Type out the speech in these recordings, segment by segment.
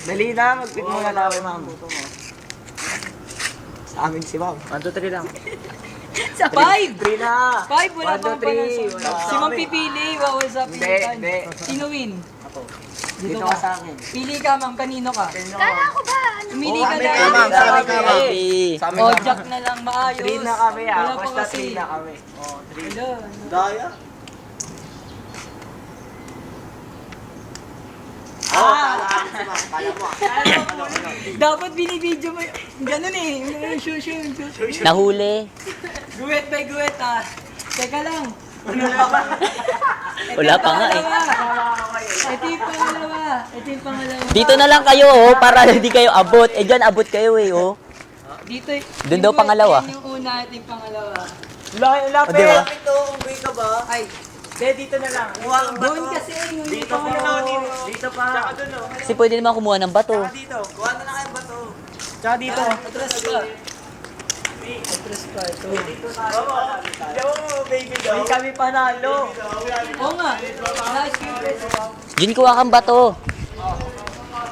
Dali na, mag-pick muna na kay ma'am. Sa amin si ma'am. 1, 2, 3 lang. Sa 5! 3 na. 5, wala 1, pang 2, 3. Si Ma'am pipili, bawal sa pilitan. Hindi. Sino win? Dito ka sa akin. Pili ka, ma'am. Kanino ka? Kala ko ba? Ano? Pumili ka kami na. ka, ma'am. Sa amin ka, ma'am. Sa amin O, ka, jack ma'am. na lang, maayos. 3 na kami ah. Wala pa Basta kasi. 3 na kami. Oh, 3. Hello. Daya? Dapat binibidyo mo yun. Ganun eh. Shoot. Nahuli. Guwet by guwet ah. Teka lang. Wala pa nga eh. Ito yung pangalawa. Dito na lang kayo oh, para hindi kayo abot. Eh dyan abot kayo eh oh. Dito Doon daw pangalawa. Yan yung una, ito yung pangalawa. Lapit. Di ba? Ito, kung buhay ka ba? Ay, Dito na lang. Kuha ang bato. doon kasi yung Dito pa. Dito pa. Tsaka doon oh. Kasi pwede naman kumuha ng bato. Dito. Kuha na lang yung bato. Tsaka dito. Atras pa. Atras pa ito. Yo, baby daw. Hindi kami panalo. Oo nga. Nice yung Jun, kuha kang bato.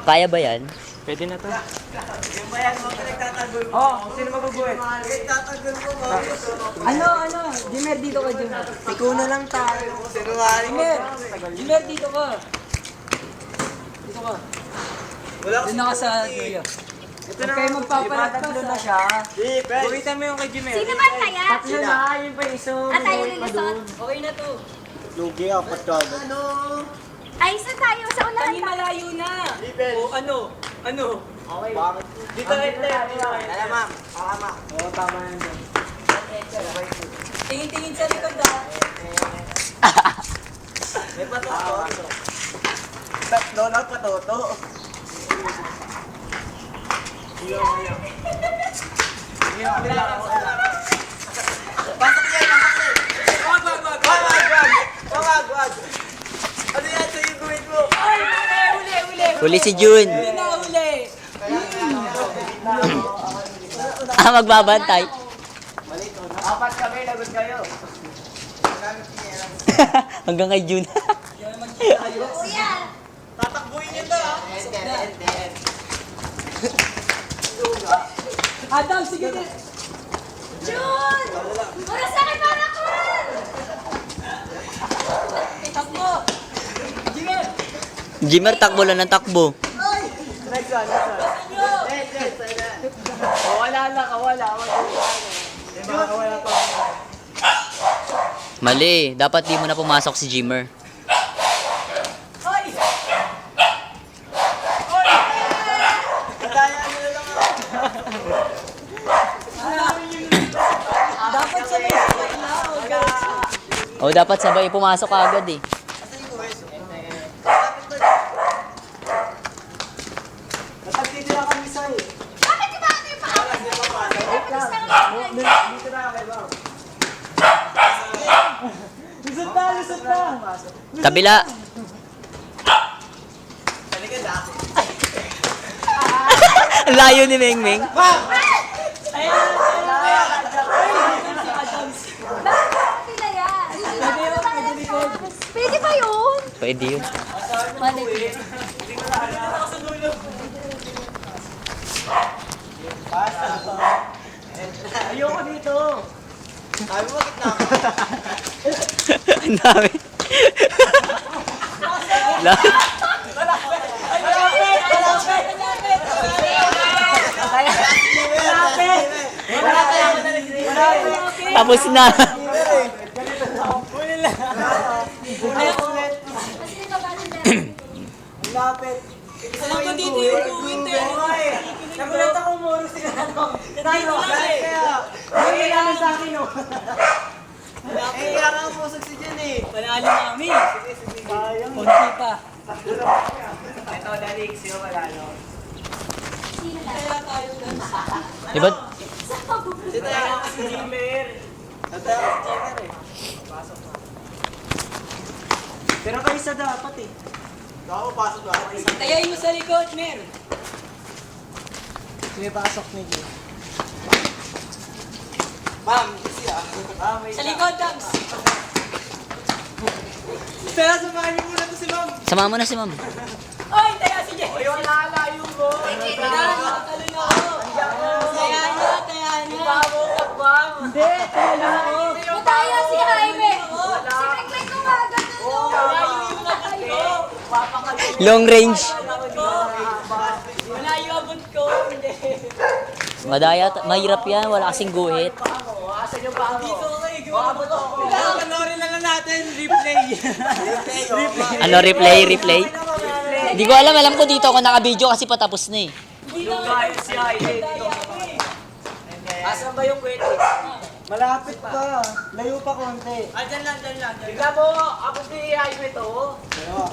Kaya ba yan? Pwede na to. Yung bayan mo, pinagtatagol mo. Oh, sino maguguhit? Pinagtatagol mo, Ano? Jimer, dito ka, Jimer. Ikaw na lang tayo. Sinungaling mo. Jimer, dito ka. Dito ka. Wala Doon na ka sa Julia. Ito Huwag kayo magpapalatpas na siya. Buhitan mo yung kay Jimmy. Sino ba kaya? Tatlo na, yun pa iso. At tayo lilisot? Okay na to. Lugi, apat ka. Ano? Ay, saan tayo? Sa unahan Kani tayo. malayo na. O ano? Okay. Bakit? Dito rin tayo. Kaya ma'am. Okay ma'am. Oo, tama yan dyan. Tingin-tingin sa likod ha. May patoto. Donald patoto. Pasok yan, Wag. Ano yan sa yung gawin mo? Ay, uli. Huli si Jun. Uli na uli. Magbabantay. Apat kami, lagot kayo. Hanggang kay Jun. Kuya, Tatakbuhin yun ba? Adam, sige din. Jun! Wala sa akin para ko! Takbo. Jimer. Jimmer, takbo lang ng takbo. Next one. Wala. Wala pa. Mali. Dapat di mo na pumasok si Jimmer. Ay! Kadayan nyo na lang Dapat sabay-sabay na. O dapat sabay pumasok ka agad eh. Natagtitira kami sa'yo. Bakit di ba ito yung pangalan? Dito na kay Bob. Lusot na. Kabila. Talikad ah. Ang layo ni Mengmeng. Pwede ba yun? Pwede yun. Ayoko dito. Sabi mo, gitna ako. Ang dami. Tapos na. Lapit. Alam ko dito yung winter. Nagulat ako mo, sila ano. Tayo, kaya kailangan sa akin, oh. Kailangan ang pusog si Jen, eh. Panalo kami. Sayang. Konti pa. Ito, Dalix, yung malalo. Kaya tayo doon. Diba? Dito ako si Jimmer. Dito ako si Jimmer, eh. Pasok na. Pero kayo isa dapat, eh. Ako, pasok ba? Tayain mo sa likod, Mer. May pasok ni Jim. Ma'am, kasi ah. Sa likod, Dams. Pero samahan niyo muna to si Ma'am. Samahan mo na si ma'am. Ay, taya si Jess. Ay, wala, layo Long range. Malayo abot ko. Hindi. Mahirap yan. Wala kasing guhit. Asan yung paa mo? Dito kayo. Gumabot ako. Panoorin na lang natin, replay. Ano, replay? Hindi ko alam. Alam ko dito ako naka-video kasi patapos na eh. Yung guys, si Haile. Asan ba yung kwete? Malapit pa. Layo pa konti. Ah, dyan lang. Tignan mo, ako si Haile to. Dalawa,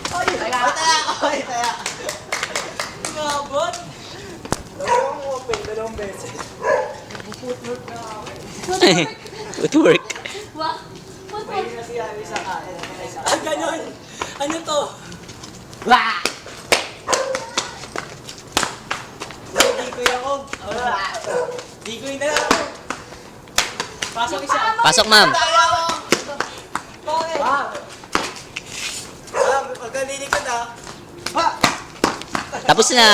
kabilaan. Taya. Gumabot. Dalawang open, dalawang beses. Footwork. Wow. May na si Haile sa kain. Ah, ganun. Ano to? Dikoy ako. Dikoy na lang ako. Pasok isa. Pasok, ma'am. Bakit? Pagkalilikod ah. Tapos na.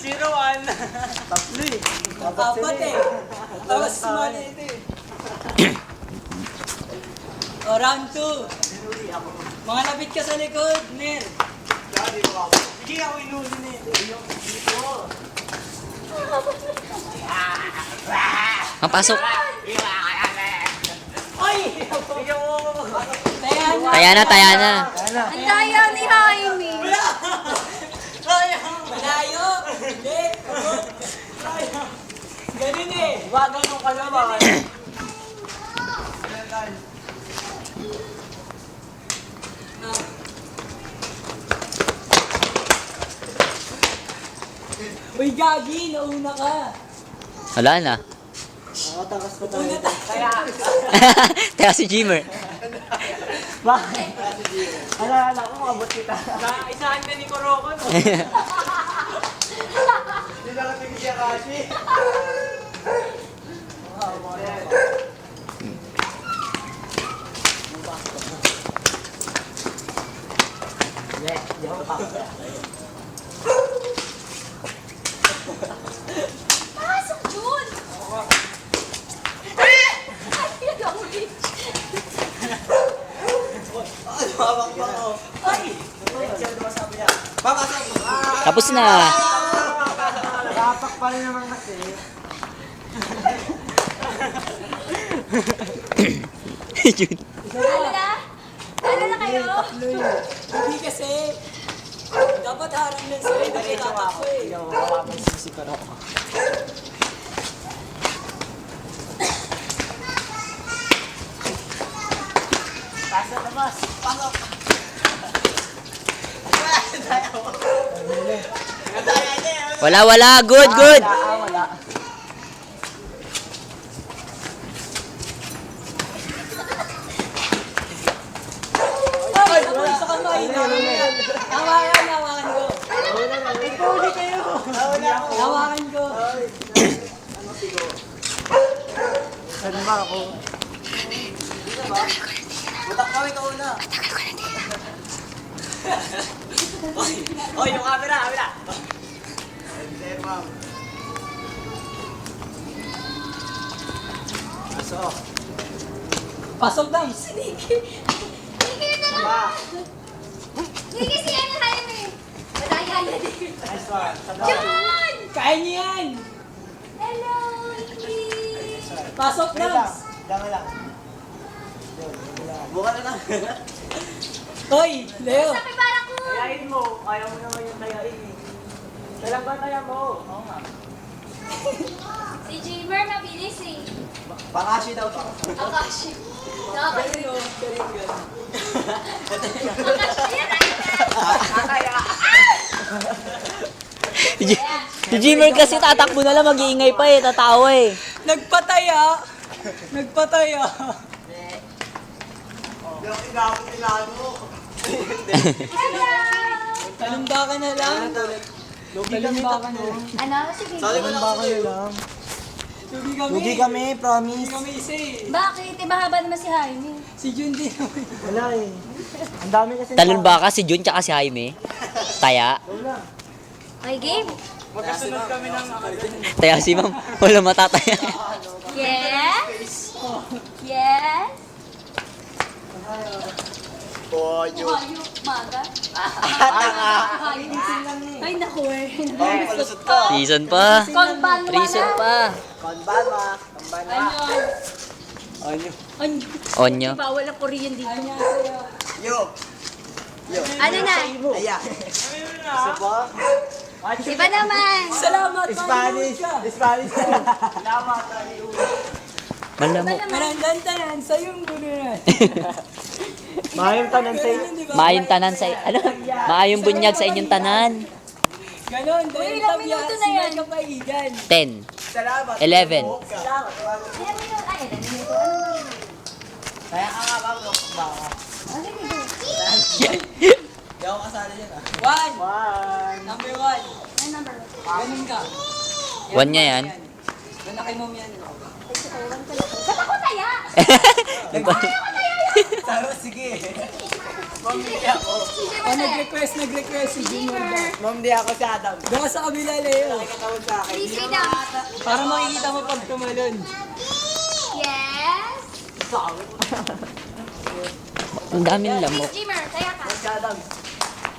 0-1. Tatlo eh. Apat eh. Tapos mali ito eh. O, round 2. Mga lapit ka sa likod, Ner. Sige ako inulit na ito. Mapasok. Ay! Taya na. Ang daya ni Jaime. Malayo. Hindi. Malayo. Ganun eh. Wag ganun ka naman. Uy, Gagi, nauna ka. Wala na. Nakatakas pa tayo. Una tayo. Teka si Jimmer. Bakit? Alala ko, makabot kita. Isahan na ni Kuroko. No? Hindi nakatingin siya kasi. Pasok, Jun! Ay, nag-awit. Hawak pa ako. Ay! Papasok! Tapos na. Tapak pa rin naman kasi. Jun. Ano na? Ano na kayo? Hindi kasi. Dapat harang lang sa'yo. Dapat tatakbo eh. Pasok na mas! Pasok! Wala. Good. Ay, wala sa kamay. Hawakan ko. Ipuli kayo. Hawakan ko. Saan ba ako? Butak kami ka una! Oy, yung camera! Hindi, ma'am. Pasok! Pasok lang. Sige na lang. Sige, si ano Jaime. Madaya na din. Nice one! Jun! Kaya niyo yan. Hello, Ingrid. Pasok Wait lang. lang. Lang. Buka na lang! Hoy, Leo. Sa kibara ko. Kayain mo! Ayaw mo naman yung kayain eh. Kailan ba kaya mo? Oo nga. Si Jamer mabilis eh. Bakashi daw to. Akashi. Akashi. Si Jimmer kasi tatakbo na lang. Mag-iingay pa eh. Tatawa eh. Nagpataya. Yung inabot nila mo. Hello. Talumba ka na lang. Talumba ka na lang. Ano? Sige. Sali mo na Baka kasi. yun lang. Lugi kami. Lugi kami, Lugi promise. kami isa eh. Bakit? Iba haba naman si Jaime. Si Jun din naman. Wala eh. Ang dami kasi. Talon ba ka si Jun tsaka si Jaime? Taya? Wala. Okay, game. Magkasunod kami ng Taya si ma'am. Wala matataya. Yes? Yes? Hayop, maga. Hayop. Ay, naku eh. Season pa. Konban wala. Reason pa. Konbana. Anyo. Onyo. Bawal ang Korean dito. Yo. Ano na? Aya. Isa pa? Iba naman. Salamat, Spanish. Spanish. Salamat. Malamok. Manandantanan sa iyong gununan. Mayroon tanan sa iyo. Maayong tanan sa ano? Maayong bunyag sa inyong tanan. Ganon, Uy, dahil ilang minuto na yan? kapaigan. 10, Salamat. 11. Ilang minuto? Ay, ilang minuto. Ano ba yun? Kaya ka nga ma'am. Baka. Ano yun? Hindi ako kasali yan ah. One. One. Number one. Ano number? Ganun ka. One niya yan. Doon na kay mom yan. Ba't ako taya? Tara, sige. Ma'am, di ako. Oh, nag-request si Junior ba? Ma'am, di ako si Adam. Doon ka sa kabila, Leo. Nakikatawag sa akin. Please sit down. Para makikita mo pag tumalon. Yes. Ang daming lamok. Jimmer, taya ka. Si Adam.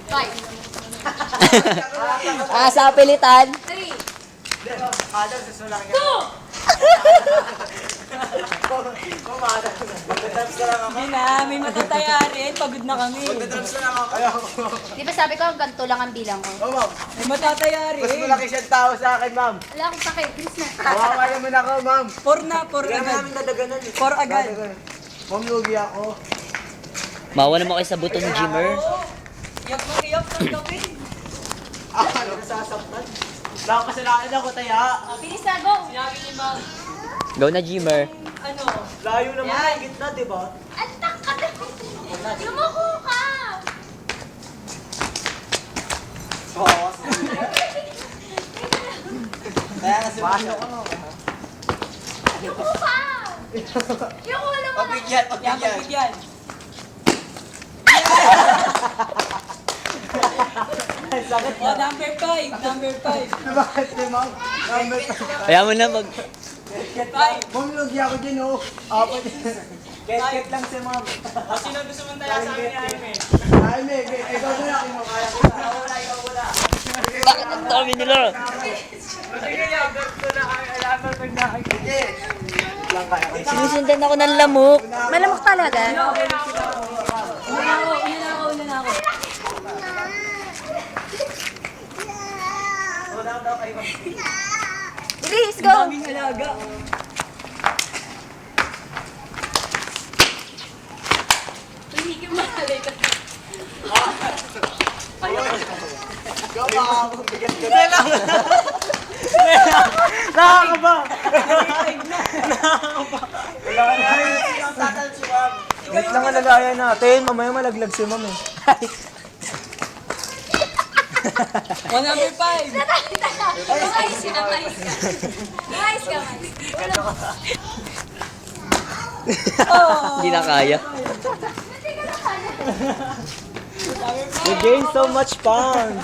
5, Sa pilitan. 3, Adam, susulang ka. 2. Ma'am, Adam. Magdadrums na lang ako. Hindi na, may matatayarin. Pagod na kami. Magdadrums na lang ako. Ayoko. Di ba sabi ko, ganito lang ang bilang ko? Oh, ma'am. May matatayarin. Mas malaki siyang tao sa akin, ma'am. Wala akong sakit. Bilis na. Kawawa naman ako, ma'am. Four na, four Kaya agad. namin nadaganan eh. Four agad. Ma'am, lugi ako. Mawa naman kayo sa buton, Jimmer. Iyak mo, iyak mo, gabi. Ano nasasaktan? Nakakasalanan ako, taya. Bilis na, go. Sinabi ni Ma'am, Go na, Jimmer. ano, Layo naman Yan. sa gitna, di ba? Ang takot. Lumako ka. Oo. Kaya kasi ako. Lumako ka. Yung ulo mo na. Pabigyan, yan, pabigyan. pagbigyan. Ay, sakit Oh, number 5, number 5. Bakit ni ma'am? Number Kaya mo na mag... Five. Ma'am, lugi ako din, oh. Apat. Get lang si ma'am. Sino gusto mong taya sa amin ni Jaime? Ay, Meg, ikaw na lang. Kaya kita. Ikaw wala. Bakit ang dami nila? Sige, gusto na kami. Alam mo na ako. Sige. Lang kaya. Sinusundan ako ng lamok. Malamok talaga. Una na ako. Bilis, go. Daming alaga. Hindi mo ka. Ikaw ba ako? Bigat ko na lang. Nakakaba. Wala na. Tatal si ma'am. Wait lang ang lagayan natin. Mamaya malaglag si ma'am eh. Oh, number 5. Mais ka, mais ka. Mais ka, mais. Oh, Hindi na kaya. Hindi ka na kaya. We gained so much fun.